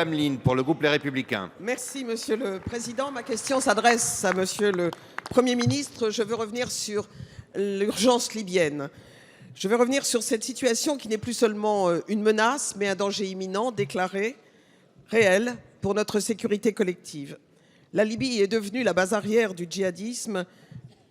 Madame Line, pour le groupe Les Républicains. Merci, Monsieur le Président. Ma question s'adresse à Monsieur le Premier ministre. Je veux revenir sur l'urgence libyenne. Je veux revenir sur cette situation qui n'est plus seulement une menace, mais un danger imminent, déclaré, réel, pour notre sécurité collective. La Libye est devenue la base arrière du djihadisme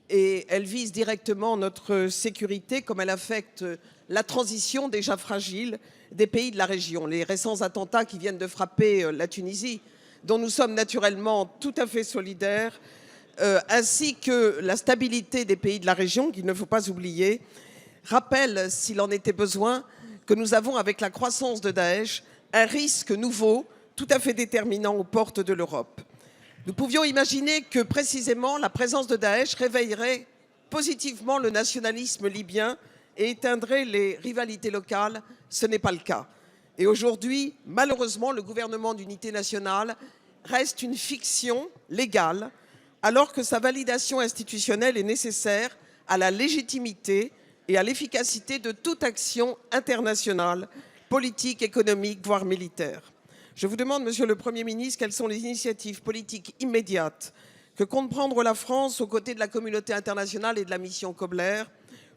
et elle vise directement notre sécurité comme elle affecte la transition déjà fragile des pays de la région. Les récents attentats qui viennent de frapper la Tunisie, dont nous sommes naturellement tout à fait solidaires, ainsi que la stabilité des pays de la région, qu'il ne faut pas oublier, rappellent, s'il en était besoin, que nous avons, avec la croissance de Daesh, un risque nouveau, tout à fait déterminant aux portes de l'Europe. Nous pouvions imaginer que, précisément, la présence de Daesh réveillerait positivement le nationalisme libyen et éteindrait les rivalités locales. Ce n'est pas le cas. Et aujourd'hui, malheureusement, le gouvernement d'unité nationale reste une fiction légale, alors que sa validation institutionnelle est nécessaire à la légitimité et à l'efficacité de toute action internationale, politique, économique, voire militaire. Je vous demande, Monsieur le Premier ministre, quelles sont les initiatives politiques immédiates que compte prendre la France aux côtés de la communauté internationale et de la mission Kobler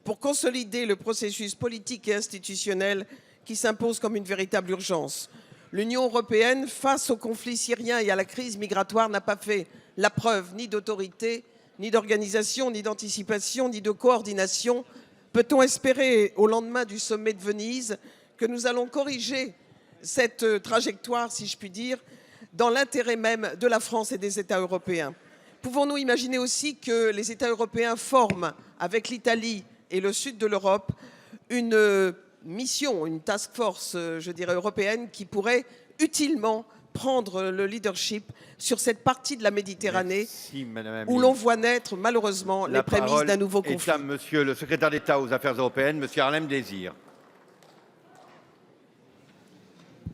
pour consolider le processus politique et institutionnel qui s'impose comme une véritable urgence. L'Union européenne, face au conflit syrien et à la crise migratoire, n'a pas fait la preuve ni d'autorité, ni d'organisation, ni d'anticipation, ni de coordination. Peut-on espérer, au lendemain du sommet de Venise, que nous allons corriger cette trajectoire, si je puis dire, dans l'intérêt même de la France et des États européens? Pouvons-nous imaginer aussi que les États européens forment, avec l'Italie et le sud de l'Europe, une mission, une task force, je dirais, européenne qui pourrait utilement prendre le leadership sur cette partie de la Méditerranée où l'on voit naître, malheureusement, les prémices d'un nouveau conflit. La parole est à Monsieur le secrétaire d'État aux Affaires européennes, Monsieur Harlem Désir.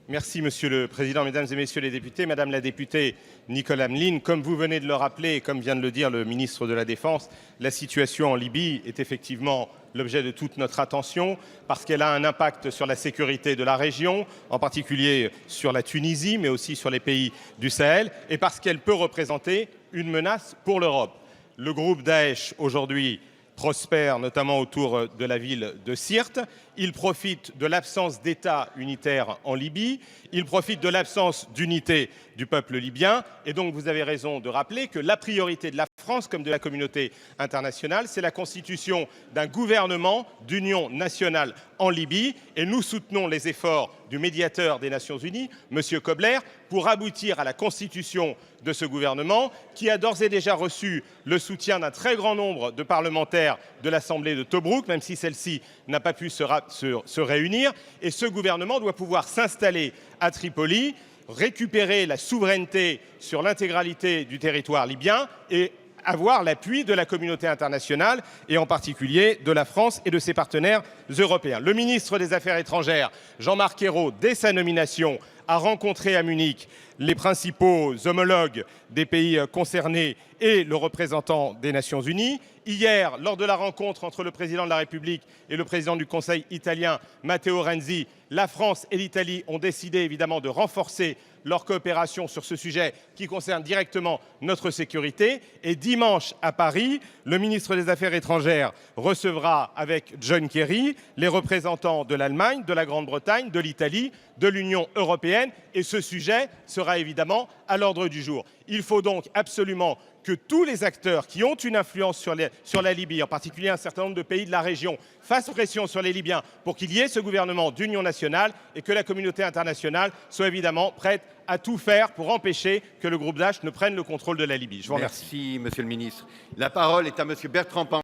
Merci, Monsieur le Président, Mesdames et Messieurs les députés. Madame la députée Nicolas Mline, comme vous venez de le rappeler et comme vient de le dire le ministre de la Défense, la situation en Libye est effectivement l'objet de toute notre attention parce qu'elle a un impact sur la sécurité de la région, en particulier sur la Tunisie, mais aussi sur les pays du Sahel, et parce qu'elle peut représenter une menace pour l'Europe. Le groupe Daesh, aujourd'hui, prospère notamment autour de la ville de Sirte. Il profite de l'absence d'État unitaire en Libye. Il profite de l'absence d'unité du peuple libyen. Et donc, vous avez raison de rappeler que la priorité de la France, comme de la communauté internationale, c'est la constitution d'un gouvernement d'union nationale en Libye. Et nous soutenons les efforts du médiateur des Nations Unies, M. Kobler, pour aboutir à la constitution de ce gouvernement, qui a d'ores et déjà reçu le soutien d'un très grand nombre de parlementaires de l'Assemblée de Tobrouk, même si celle-ci n'a pas pu se réunir. Et ce gouvernement doit pouvoir s'installer à Tripoli, récupérer la souveraineté sur l'intégralité du territoire libyen et avoir l'appui de la communauté internationale et en particulier de la France et de ses partenaires européens. Le ministre des Affaires étrangères, Jean-Marc Ayrault, dès sa nomination, a rencontré à Munich les principaux homologues des pays concernés et le représentant des Nations Unies. Hier, lors de la rencontre entre le président de la République et le président du Conseil italien, Matteo Renzi, la France et l'Italie ont décidé évidemment de renforcer leur coopération sur ce sujet qui concerne directement notre sécurité. Et dimanche, à Paris, le ministre des Affaires étrangères recevra avec John Kerry les représentants de l'Allemagne, de la Grande-Bretagne, de l'Italie, de l'Union européenne. Et ce sujet sera évidemment à l'ordre du jour. Il faut donc absolument que tous les acteurs qui ont une influence sur la Libye, en particulier un certain nombre de pays de la région, fassent pression sur les Libyens pour qu'il y ait ce gouvernement d'union nationale et que la communauté internationale soit évidemment prête à tout faire pour empêcher que le groupe Daesh ne prenne le contrôle de la Libye. Je vous remercie. Merci, Monsieur le Ministre. La parole est à Monsieur Bertrand Pan.